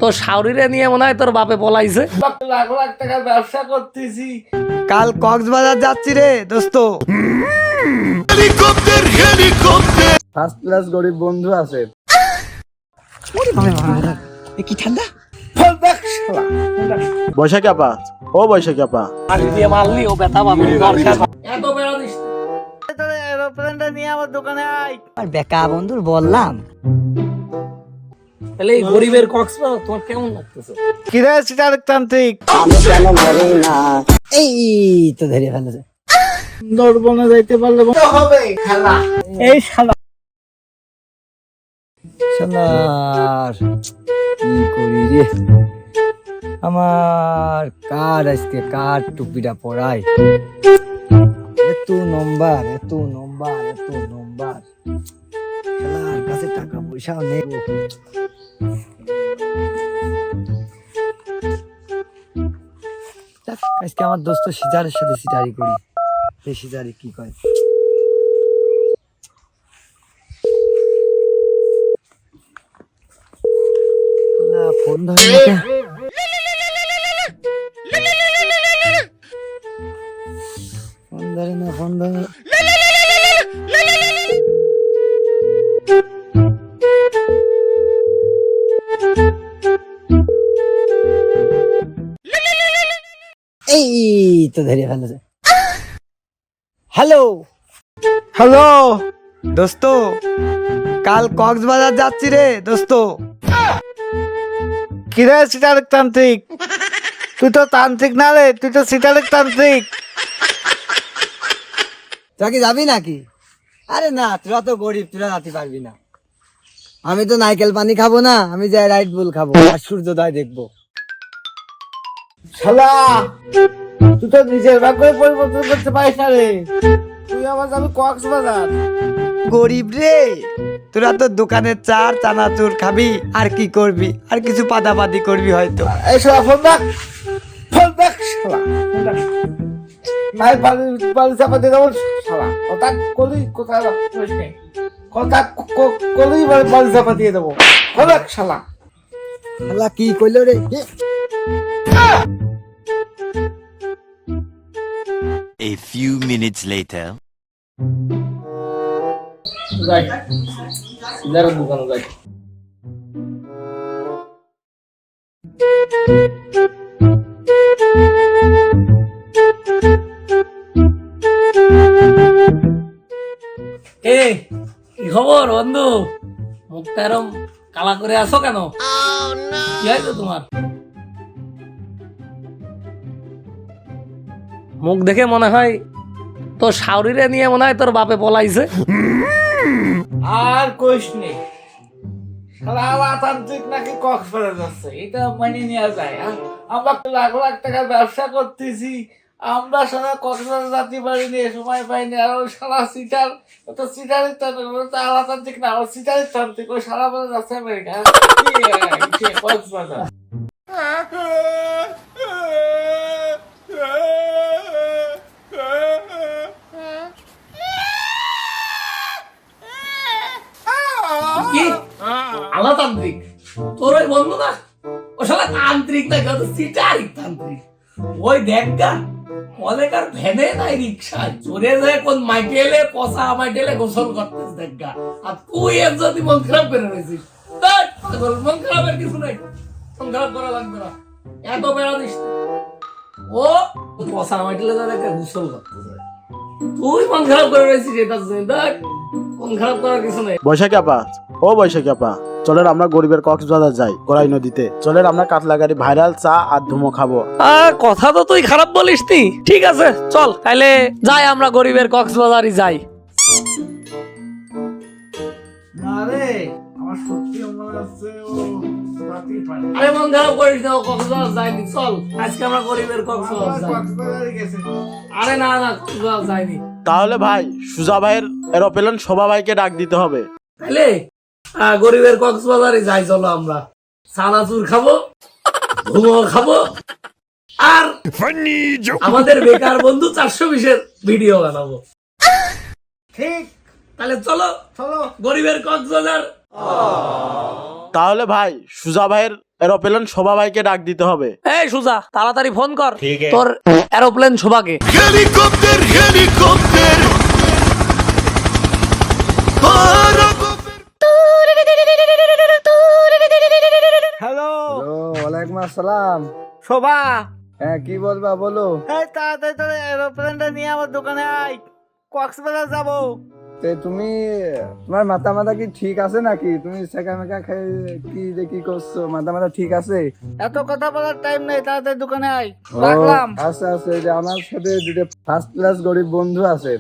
তো শাওরিরে নিয়ে মনে হয় তোর বাপে পলাইছে। লাখ লাখ টাকার ব্যবসা করতেছি। কাল কক্সবাজার যাচ্ছি রে দোস্ত। ফার্স্ট ক্লাস গরিব বন্ধু আছে। কি ঠান্ডা। বৈশাখী আপা, ও বৈশাখী আপা, মারি দিয়ে মারলি ও ব্যথা পাবে। এত বেড়া দিস তোরে এরোপ্লেনটা নিয়ে আমার দোকানে আয়। আর বেকা বন্ধুর বললাম। তাহলে এই গরিবের কক্সবাজার তোমার কেমন লাগতেছে? কিরে সিটার তান্ত্রিক, এই তো ধরে ফেলেছে। দৌড়বনে যাইতে পারলে হবে খেলা। এই শালা শালার কি করি রে। আমার কার আজকে কার টুপিটা পরাই। এত নম্বর এত নম্বর এত নম্বর, শালার কাছে টাকা পয়সাও নেই। যাক, আজকে আমার দোস্ত সিজারের সাথে সিটারি করি। এই সিজারি কি কয়। ফোন ধরে না, ফোন ধরে না, ফোন ধরে। এই তো ধরে ফেলেছে। হ্যালো হ্যালো দোস্ত, কাল কক্সবাজার যাচ্ছি রে দোস্ত। কিরে সিটারেক তান্ত্রিক, তুই তো তান্ত্রিক না রে, তুই তো সিটারেক তান্ত্রিক। তোরা কি যাবি নাকি? আরে না, তোরা তো গরিব, তোরা যাতে পারবি না। আমি তো নারকেল পানি খাবো না, আমি যাই রাইট বুল খাবো আর সূর্যোদয় দেখবো। শালা তুই তো নিজের ভাগ্য পরিবর্তন করতে পারিস না রে। তুই আবার যাবি কক্সবাজার। গরিব রে, তোরা তো দোকানের চার চানাচুর খাবি আর কি করবি, আর কিছু পাদাপাদি করবি হয়তো। এই শালা ফোন দেখ, ফোন দেখ শালা, ফোন দেখ। নাই বালি চাপা দিয়ে দেবো শালা। কথা কলি কোথায় নেই, কথা কলি বালি চাপা দিয়ে দেবো। ফোন দেখ শালা। শালা কি কইলো রে? A few minutes later. যাই সিগারের দোকানে যাই। এ কি খবর বন্ধু? মুখটা এরম কালা করে আসো কেন? কি হয়েছে তোমার? মুখ দেখে মনে হয় তো শাওরিরে নিয়ে মনে হয় তোর বাপে পলাইছে। আর কইস নেই শালা, তান্ত্রিক নাকি কক্সবাজার যাচ্ছে, এটা মানে নেওয়া যায়। আমরা লাখ লাখ টাকার ব্যবসা করতেছি, আমরা সারা কক্সবাজার যেতে পারিনি, সময় পাইনি। আর ওই শালা সিটার, ও তো সিটারের তান্ত্রিক, আলা তান্ত্রিক না, ও সিটারের তান্ত্রিক। ওই শালা বলে যাচ্ছে আমেরিকা, কক্সবাজার। কি আলা তান্ত্রিক? তোর ওই বন্ধু না, ও শালা তান্ত্রিক না, কত সিটারিক তান্ত্রিক। ওই দেখ গা, অনেকার ভ্যানে নাই রিক্সায় চড়ে যায় কোন মাইকেলে পচা মাইকেলে গোসল করতেছ দেখ গা। আর তুই এর যদি মন খারাপ করে রয়েছিস, মন খারাপের কিছু নাই, মন খারাপ করা লাগবে না। এত বেড়া দিস ও পচা মাইকেলে যায় গোসল করতেছে, তুই মন খারাপ করে রয়েছিস। এটা দেখ, মন খারাপ করার কিছু নেই। বৈশাখী আপা, ও বৈশাখী আপা, চলেন আমরা গরিবের কক্সবাজার যাই গোড়াই নদীতে। চলেন আমরা কাতলাগাড়ি ভাইরাল চা আর ধুমো খাবো। কথা তো তুই খারাপ বলিস নি। ঠিক আছে চল, তাইলে যাই আমরা গরিবের কক্সবাজারই যাই। না রে, আমার সত্যি মনে হচ্ছে ও বাতিল পারে। আরে মন খারাপ করিস না, ও কক্সবাজার যাইনি। চল আজকে আমরা গরিবের কক্সবাজার যাই। কক্সবাজারে গেছে। আরে না না, কক্সবাজার যাইনি। তাহলে ভাই সুজা ভাইয়ের এরোপ্লেন শোভা ভাইকে ডাক দিতে হবে। তাইলে গরিবের কক্সবাজারে যাই। চলো আমরা চানাচুর খাবো, ধুমো খাবো, আর আমাদের বেকার বন্ধু 420-এর ভিডিও বানাবো। ঠিক, তাহলে চলো চলো গরিবের কক্সবাজার। তাহলে ভাই সুজা ভাইয়ের এরোপ্লেন শোভা ভাইকে ডাক দিতে হবে। এই সুজা, তাড়াতাড়ি ফোন কর তোর এরোপ্লেন শোভাকে। Helicopter, helicopter. হ্যালো, ওয়ালাইকুম আসসালাম। শোভা, হ্যাঁ কি বলবা বলো। এই তাড়াতাড়ি তোর এরোপ্লেনটা নিয়ে আমার দোকানে আয়, কক্সবাজার যাবো। তুমি তোমার মাথা মাথা কি ঠিক আছে নাকি? তুমি সেকা মেকা খেয়ে কি যে কি করছো? মাথা মাথা ঠিক আছে? এত কথা বলার টাইম নেই, তাড়াতাড়ি দোকানে আয়। ও, রাখলাম। আচ্ছা আচ্ছা, এই যে আমার সাথে দুটো ফার্স্ট ক্লাস গরিব বন্ধু আছে,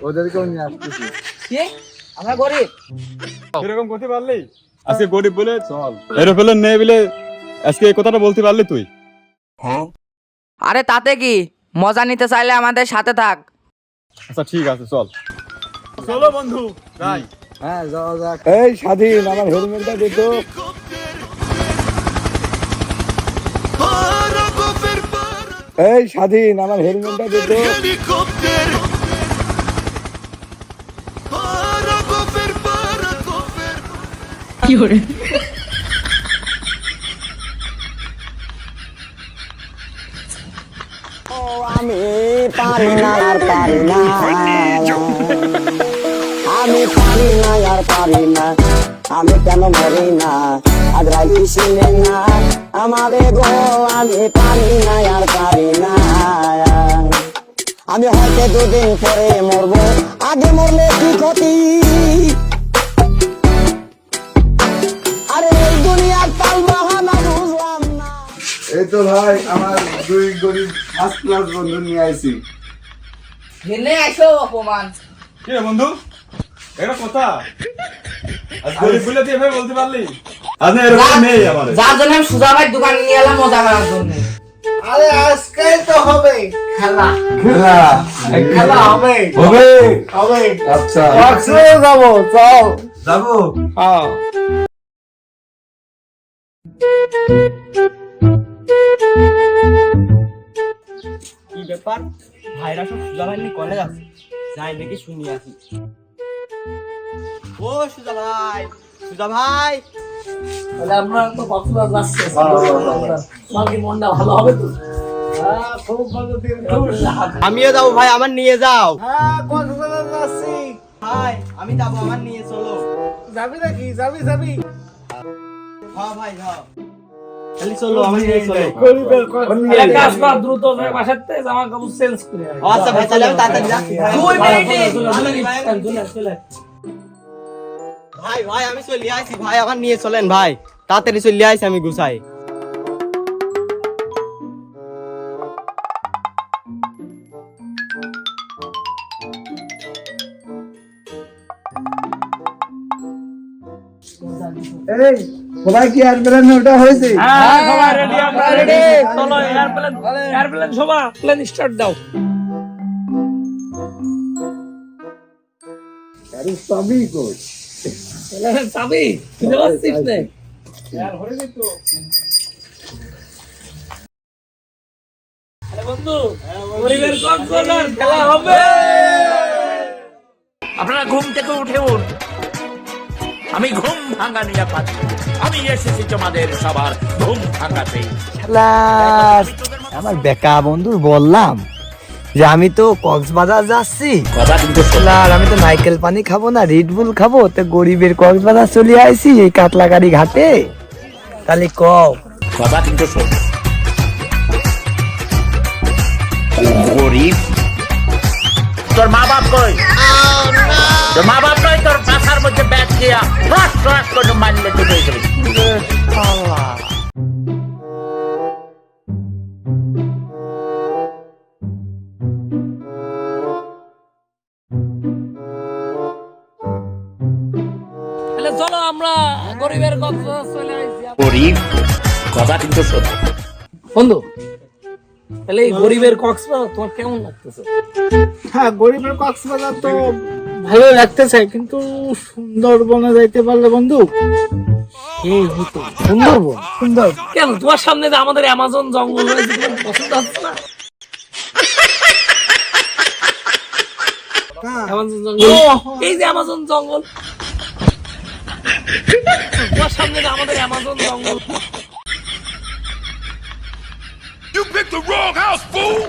ওদেরকেও নিয়ে আসতেছি। কি? আমরা গরিব? এরকম করতে পারলি? আজকে গরিব বলে চল, এরোপ্লেন নেই বলে আজকে এই কথাটা বলতে পারলি তুই? আরে তাতে কি, মজা নিতে চাইলে আমাদের সাথে থাক। আচ্ছা ঠিক আছে, চল চলো বন্ধু যাই। হ্যাঁ যাও যাক। এই স্বাধীন, আমার হেলমেটটা দে তো। এই স্বাধীন, আমার হেলমেটটা দে তো। Helicopter. আমি পারি না আর পারি না, আমি পারি না আর পারি না, আমি কেন মরি না আজ রাইতে শুনে না আমারে গো, আমি পারি না আর পারি না, আমি হয়তো দুদিন পরে মরবো, আগে মরলে কি ক্ষতি, আরে এই দুনিয়ার তাল বাহানা বুঝলাম না। এই তো ভাই, আমার দুই গরিব ফার্স্ট ক্লাস বন্ধু নিয়ে আইছি। জেনে আসো অপমান। কি রে বন্ধু, এটা কথা আজ গরিব বলে তুই এভাবে বলতে পারলি? আজ না এরকম নেই আমাদের। যার জন্য আমি সুজা ভাই দোকান নিয়ে এলাম মজা করার জন্য। আরে আজকেই তো হবে খেলা, খেলা খেলা হবে হবে হবে। আচ্ছা কক্সবাজার যাবো, চল। যাবো। হ্যাঁ, কি ব্যাপার, ভাইরা সব সুজা ভাই নিয়ে কলেজ আছে, যাই দেখি শুনি আসি। ও সুজা ভাই, সুজা ভাই, তাহলে আমরা তো কক্সবাজার যাচ্ছি। তোমার কি মনটা ভালো হবে তো? হ্যাঁ, খুব ভালো দিন, খুব আমিও যাবো ভাই, আমার নিয়ে যাও। হ্যাঁ, কক্সবাজার যাচ্ছি। ভাই আমি যাবো, আমার নিয়ে চলো। যাবি নাকি? যাবি যাবি? হ্যাঁ ভাই যাও, খালি চলো, আমার নিয়ে চলো। গরিবের কক্সবাজার। এক কাজ কর, দ্রুত যাই বাসার থেকে জামা কাপড় চেঞ্জ করে আয়। আচ্ছা ভাই, তাহলে আমি তাড়াতাড়ি যাচ্ছি ভাই। ভাই ভাই আমি চলে আসছি ভাই, আমার নিয়ে চলেন ভাই, তাড়াতাড়ি চলে আসছি আমি গুছাই। এই সবাই কি এয়ারপ্লেন ওটা হয়েছে? হ্যাঁ, সবাই ready, আমরা ready। চলো, এয়ারপ্লেন শোভা, প্লেন স্টার্ট দাও। আরে সবই কই। প্লেনের চাবি খুঁজে পাচ্ছিস না? আরে বন্ধু, গরিবের কক্সবাজার খেলা হবে। আপনারা ঘুম থেকে উঠে উঠ, আমি ঘুম ভাঙা নিরাপদ, আমি এসেছি তোমাদের সবার ঘুম ভাঙাতে। শালার, আমার বেকা বন্ধুর বললাম যে আমি তো কক্সবাজার যাচ্ছি, কথা কিন্তু শোনো, শালার আমি তো নাইকেল পানি খাবো না, রেডবুল খাবো, তো গরিবের কক্সবাজার চলে আইছি এই কাতলাগাড়ি ঘাটে। তাহলে কও কথা কিন্তু শোনো, গরিব তোর মা বাপ কই? তোর মা বাপ নয়, তোর পাশার মধ্যে ব্যাগ দিয়া টস টস করে মারলে তো হয়ে যাবে। তাহলে চলো, আমরা গরিবের কক্সবাজার চলে আইছি। গরিব কথা কিন্তু শোনো, বন্ধু, তাহলে এই গরিবের কক্সবাজার তোমার কেমন লাগতেছে? হ্যাঁ, গরিবের কক্সবাজার তো ভালো লাগতেছে, কিন্তু সুন্দরবনে যাইতে পারলে বন্ধু এই হতো। সুন্দরবন সুন্দর কেন? তোমার সামনে যে আমাদের অ্যামাজন জঙ্গল রয়েছে, তোমার পছন্দ হচ্ছে না? অ্যামাজন জঙ্গল, এই যে অ্যামাজন জঙ্গল, তোমার সামনে যে আমাদের অ্যামাজন জঙ্গল, the wrong house, fool!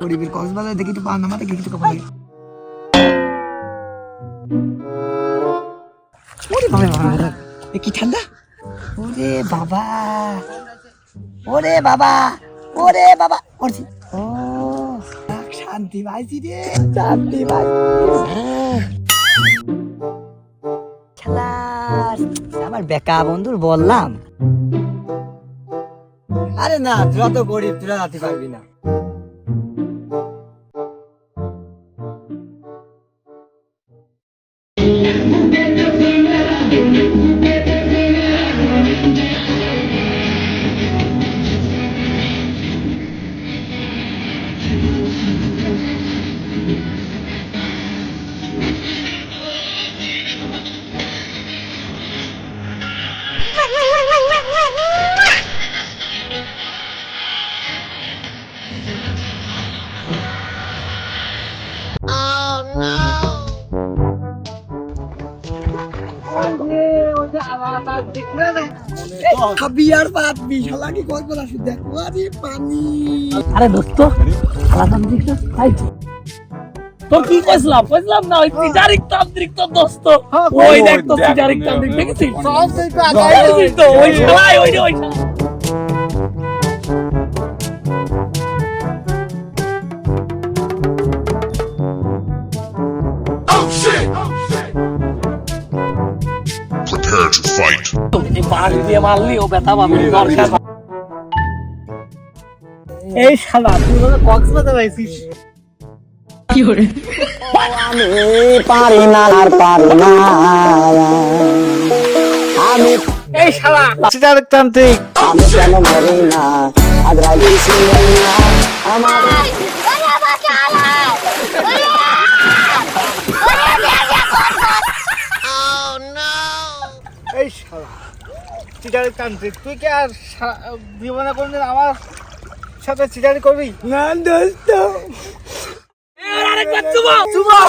গরিবের কক্সবাজার দেখি তো পান আমাদের কিছু কপালে ওরে বাবা এ কি ঠান্ডা ওরে বাবা ওরে বাবা ওরে বাবা ওরে ও শান্তি পাইছি রে শান্তি পাইছি শালার আমার বেকা বন্ধুর বললাম আরে না তোরা তো গরিব তোরা যেতে পারবি না খাবি আর বাদবি শালা কি করবো না শুধু দেখো আরে পানি আরে দোস্ত আলাতান্ত্রিক তো তাই তো কি কইছিলাম না ওই চিটারিক তান্ত্রিক তো দোস্ত ওই দেখ তো চিটারিক তান্ত্রিক দেখেছিস দেখেছিস তো ওই শালাই ওই রে ওই শালা Oh shit! Prepare to fight. এই বাড়ি দিয়ে মারলি ও ব্যথা পাবে দরকার এই শালা তুই তো কক্সবাজার আইছিস আমি পারি না আর পারি না আমি এই শালা চিটারতান্ত্রিক আমি কেন মরি না আজ রাইতে ছিলেন না আমার এই শালা চিটারতান্ত্রিক তুই কি আর জীবনে কোনদিন আমার সাথে চিটারি করবি না দোস্ত আরেকবার চুমো